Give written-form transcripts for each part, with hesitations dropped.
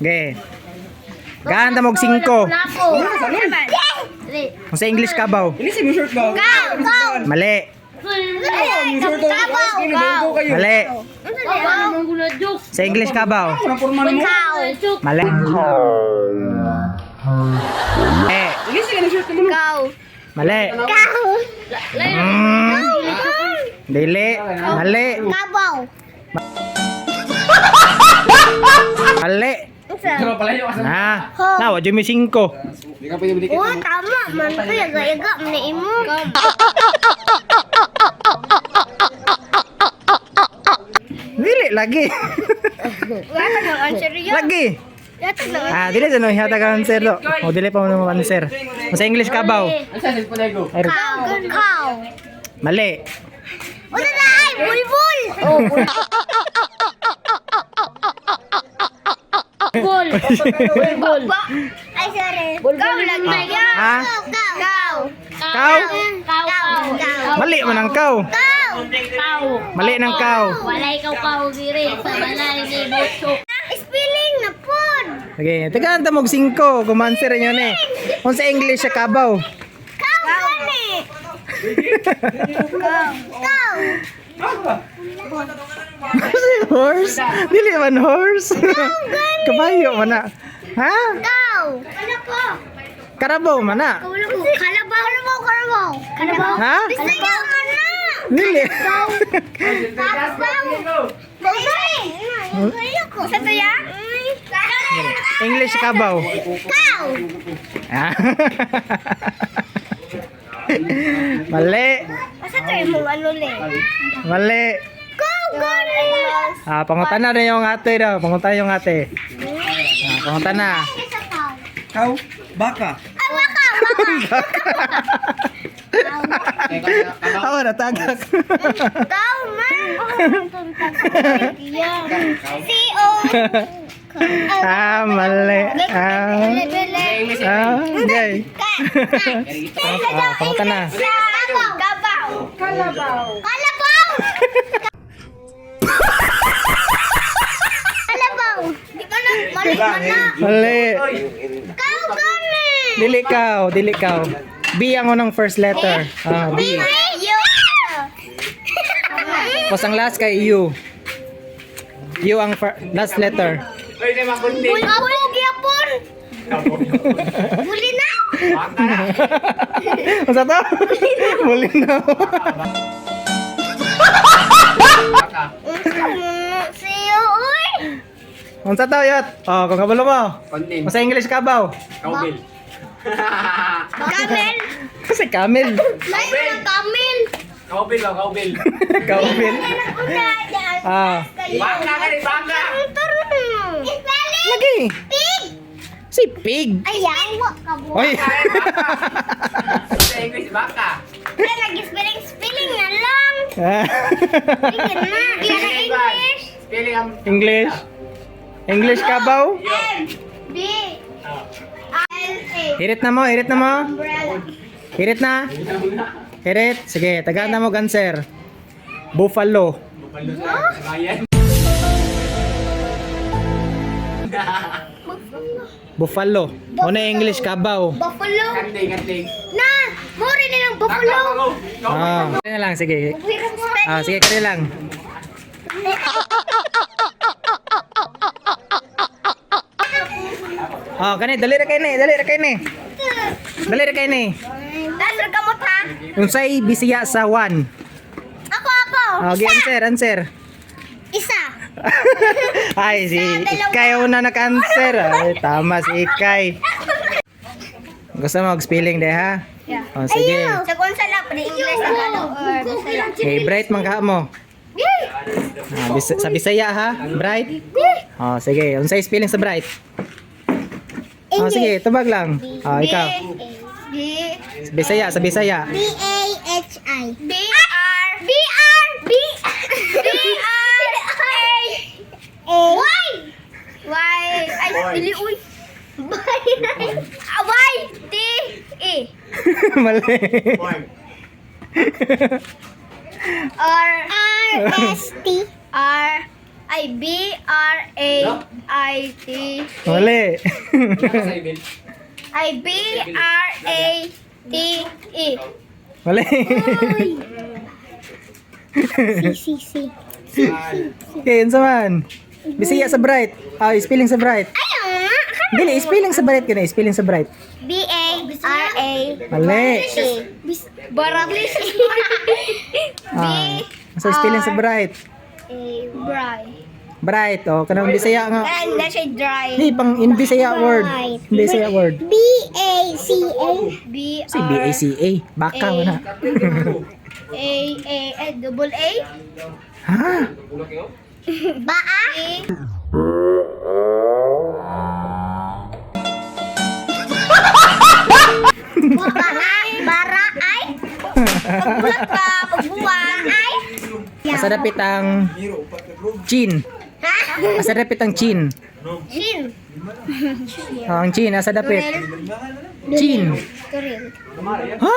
Okay. Ganda mog 5. Sa English kabaw. Ilisin mo short ba? Mali. Mali. Sa English kabaw. Mali. Ilisin mo short mo. Mali. Dili. Mali. Mali. Sama pala yung asal. Na, wajud mi 5. Di ka pwede balikin. Oh, tama. Man, yaga-yaga. Maniimo. Dili lagi. Wala nang answer yun. Lagi. Yata lang. Dili sa no hata ka answer do. O dili pa mo answer. Sa English kabaw. Asa sa pala go? Ay, Cow. mali. Una na ay, bulbul. Oh, Bul. Bul. Ay, sorry. Cow lang na yan. Ha? Cow. Cow? Cow. Mali man ang cow. Cow. Mali ng cow. Walay kaw diri sa balay ni Butchok. Spelling na pod. Okay, tagaan ta mog 5 kung answer niyo ni. Kung sa English sa kabaw. Cow gani. Cow. Horse? Dili man horse. Kabayo man na. Ha? Cow. Ano po? Karabaw man na. Kalabaw. Kalabaw. Ha? Kalabaw man na. Dili. Sa to ya? English kabaw. Cow. Ah. Mali. Sa to yung mga ano le? Mali. Cow gani. Pangutana na yung ate daw. Pangutana yung ate. Pangutana. Isa cow. Kau, baka. Ah, waka. Awa na tagak. Cow man. C-O. Mali. Okay. Pangutana. Kalabaw. Kalabaw. Kalabaw. Di ka na mali ka na. Mali. Cow gani. Dili kaw. Dili kaw. B ang unang first letter. B. Tapos ang last kay U. U ang last letter. Oy, di makundi. Bulabog yapon. Buli na. Masa to? Muli na. Baka. Siyo, uy. Unsa to yot? Kung kabalo mo. Kontin. Masa English kabaw. Cowbell. Kamel. Kasi camel. Lain na kamel. Cowbell ba, cowbell. Cowbell. Baka ka rin, baka. Spelling. Lagi. Pig. Si pig. Ayan, wak ka buwan. Oy. Sa English, baka. Ay, nag-spelling na lang. Tingin na. Yan ang English. Spelling ang... English. English kabaw. M. B. L. A. Hirit na mo, hirit na mo. Umbrella. Hirit na. Hirit. Sige, tagaan na mo answer. Buffalo. Bayan. Buffalo. Una English kabaw. Buffalo. Kanting, kanting. Na! Mori na ng buffalo. Kaya na lang, sige. Sige, kaya lang. Kani, dali ra kay ni, dali ra kay ni. Dali ra kay ni. Nasir kamot ha? Unsay Bisaya sa 1? Ako. Gi answer. Isa. Ay, si Ikay una nag-answer. Ay, tama si Ikay. Gusto mo mag-spelling de ha? Yeah. Sige. Sa kung sa lap, English na ano. Okay, Bright man ka mo. Sa Bisaya ha? Bright? Sige. Unsay spelling sa Bright? Sige, tubag lang. Ikaw. B. Sa Bisaya. B-A-H-I. B-R. B-R. B-R. Y. Y. Ay, dili, uy. Y. T. E. Mali. R. R. S. T. R. Ay, B-R-A-I-T. Mali. Sa ibig. Ay, B-R-A-T-E. Mali. C. Okay, yun sa man. Bisaya sa bright. Spelling sa bright. Ayaw nga. Dili, spelling sa bright ka na. Spelling sa bright. B-A-R-A. Mali. Barablis. Sa spelling sa bright. Dry. Bright. Kanang Bisaya nga. Na siya dry. Di, pang in Bisaya word. In Bisaya word. B-A-C-A. Si B-A-C-A. Baka mo na. Double A. Ha? Baa. Bara ay. Pagbulat ka, pagbuwan ay. Asa dapit ang chin. Ha? Asa dapit ang chin. Shin. Ang chin, asa dapit. Chin. Turil. Ha?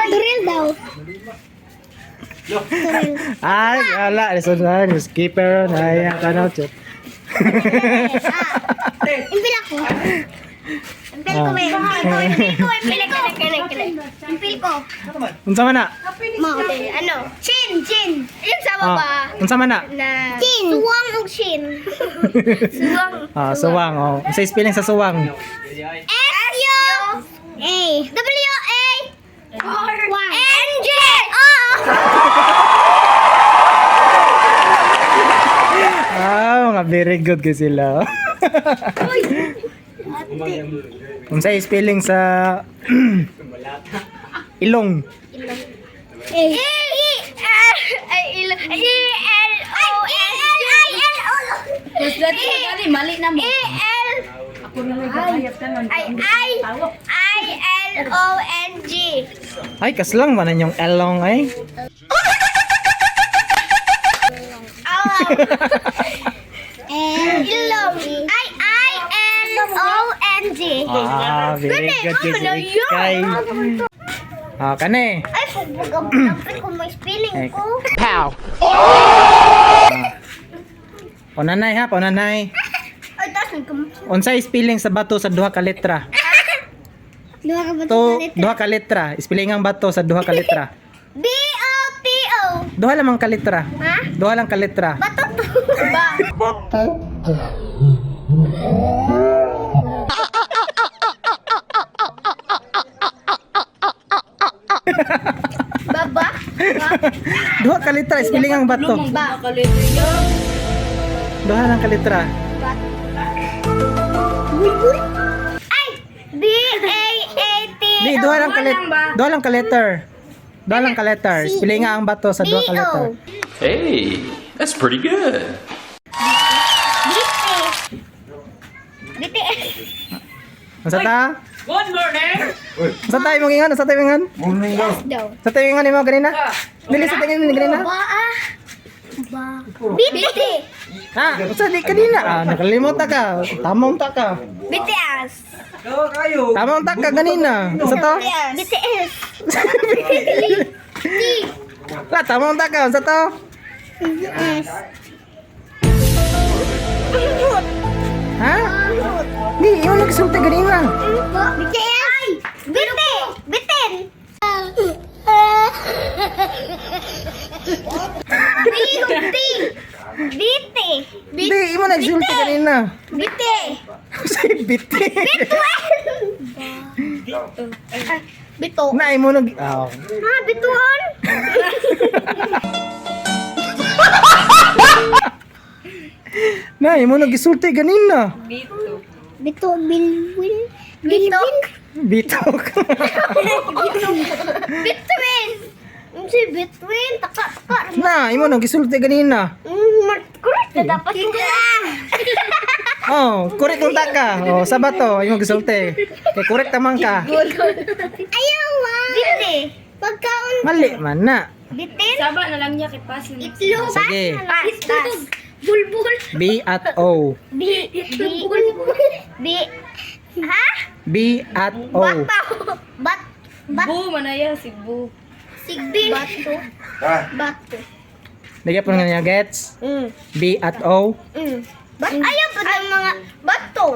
Turil daw. Wala. Listen, skipper na yan. Tanaw, chut. Impil ako. Impil ko, may. Impil ko. Unsa man na? Ano? Chin. Yung sa baba. Unsa man na? Na chin. Suwang og chin. Suwang. Suwang. Sa spelling sa suwang. S-U-A. W-A. N-J. Mga very good ka sila. Unsa spelling sa ilong? Mali na mo. I-L-O-N-G. Ay, kaslang man yung elong ay. Ilong. I-L-O-N-G. Very good ka si Ikay. Kane. Ay, pagbugabugan ko may spelling ko. Pow! Paunanay ha, paunanay. Ay, taas ko. Unsay spelling sa bato sa duha ka letra? Duha ka ba Duha ka letra. Spelling ang bato sa duha ka letra. B-O-T-O. Duha lamang ka letra. Ha? Duha lang ka letra. Bato to. Ba? Baba? Duha ka letra, spelling ang bato. Ba? Duha lang ka letra. Ay! B-A-A-T. Di, duha lang ka letra. Duha lang ka letter. Duha lang ka letter. Spelling nga ang bato sa duha ka letter. Hey, that's pretty good. BTS. Unsa ta? Good morning! Unsa tayo mong ingon? Unsa tayo mong ingon? Daw. Sa tayo ingon mo ganina? Dili sa tayo ingon ganina? Ba? BT. Unsa di kanina? Nakalimot ta ka. Tamong ta ka. BTS. Tamong ta ka ganina. Unsa to? BTS. Tamong ta ka. Unsa to? BTS. Ha? Di, yung nagsulti ganina. BTS. BT. Bitin. BT. Di, yung nagsulti ganina. BT. Say biti. Bito. Na imo nag Bituan. Na imo nagsulti ganina. Bito bilwin. Bitok. Bitok. Between. Si between. Taka. Na imo nagsulti ganina. Correct na dapat ko. Correct kung taka. Sabato imo gisulti. Kay correct tamang ka. Ayaw ma. Biti. Pagkaon. Mali man na. Bitin. Saba na lang niya kay pasin. Itlog. Sige. Pastas. Bulbul. B at O. B. B. B. Ha? B at O. Bato. Bat. Bu manaya si Bu. Sigbin. Bato. Bato. Lagyan po nga niya gets. B at O. Ayaw pa ng mga bato.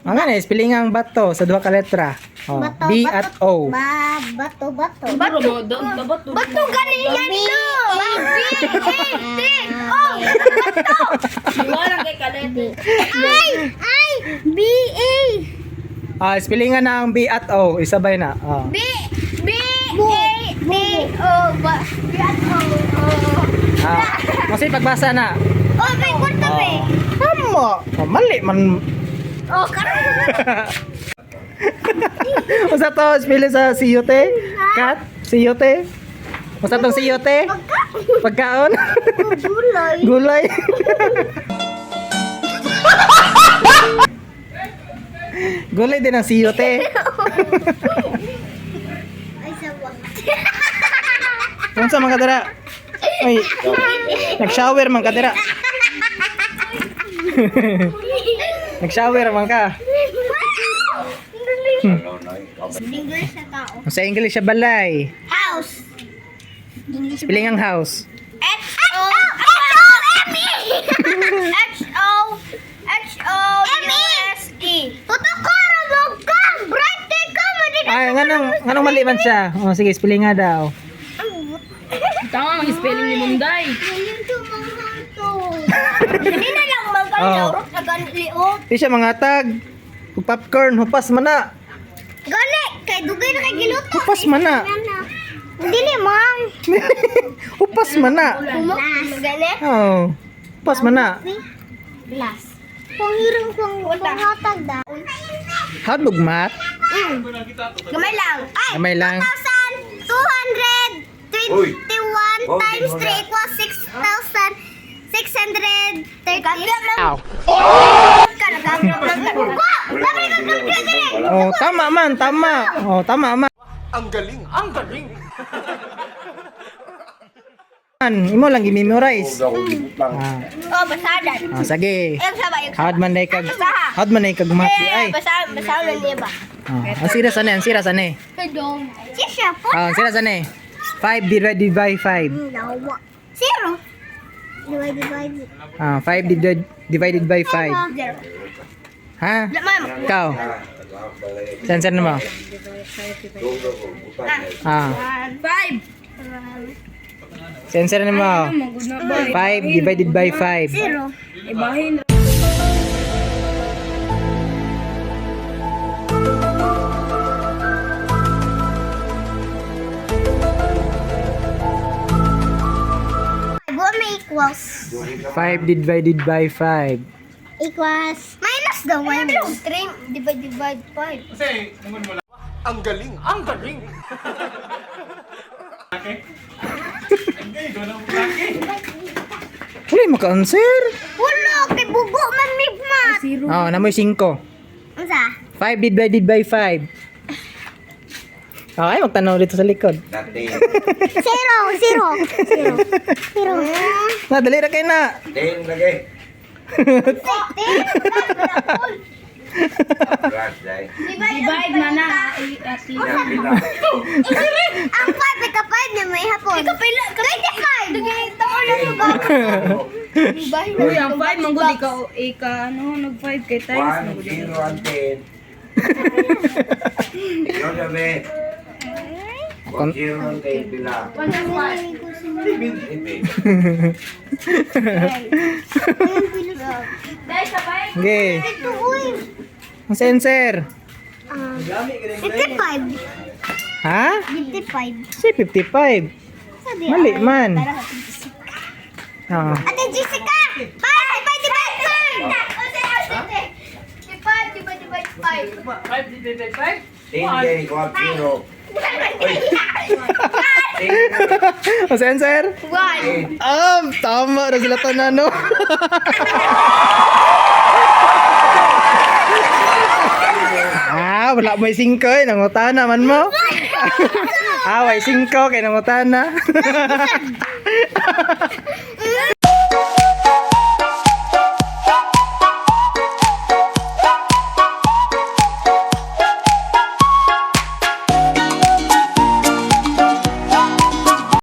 Ang nga na, spelling ang bato sa duha ka letra. Oh, Bato, B bato. at O. Bato. Bato. Bato. Bato ganyan to. Wala kay kalete. Ay. B-A. Ah, spellingan na ang B at O. Isabay na. Oh. B-A-B-O. B-A-O. Ah, kasi pagbasa na. Oh, may kwarta ba eh. Tama. Oh, mali man. Oh, karoon. Usa to spelling sa siyote? Kat? Siyote? Usa tong siyote? Pagkaon? Gulay. Gulay. Gulay din ang siyote. Ay, sawa. Unsa man ka dira? Ay, nag-shower man ka dira. Nag-shower man ka. English na tao. Sa English siya balay. House. Spelling ang house. H-O-H-O-U-S-E. Tutukoro mo ka! Bright day ka! Ay, nganong mali man siya? Oh, sige, spelling nga daw. Tama ang spelling ni Munday. Hindi na lang Oh. magkalawrot na ganiliot. Di siya mangatag. Kung popcorn, hupas man na. Gani! Kay dugay na kay giluto. Hupas man na. Hindi ni ma'am. Hupas man na. Gani? Oh. Hupas man na. Glass. Panghirang panghatag daw. Hotdog mat. Gamay lang. Ay! Gamay lang. 1,221 times 3 equals 6,630. Ow. Oh, tama man, tama. Oh, tama man. Ang galing. Imo lang i-memorize. Ah. Oh, basadan. Ah, sige. Ayun sa ba? Howd man nay kag mati ay. Basadan niya ba? Ah, ang sira sa ang sira sa ne. Siya po. Ah, ang sira sa ne. 5 divided by 5. Nawa. Zero. Divide. Ah, 5 divided by 5. Zero. Ha? Ma'am. Ikaw. Sensor na mo. Ah, 5. sensor na mo. 5 divided by 5. Zero. Ibahin. What may equals? 5 divided by 5. Equals. Minus the one. String. Divide 5. Wala mo ka-answer. Wala. Kay bugo man migmat. Oh, namoy 5. Unsa? 5 divided by 5. Okay, magtanaw dito sa likod. Zero. Dali na kayo na. Divide na na. Ang 5 ika-5 na may hapon. Ika-pila. 25. Tao na Uy, ang 5 manggod ika ano nag 5 kay times manggod. Kon- Okay. Ito, uy. Ang sensor. 55. Ha? 55. Si 55. Sabi, Mali ay, man. parang Ate Jessica. Ah. Ate Jessica! 5! 5 divided by 5? Ang sensor? 1. Tama na sila tanano. Wala may 5 eh. Nangutana man mo. May 5 kay nangutana.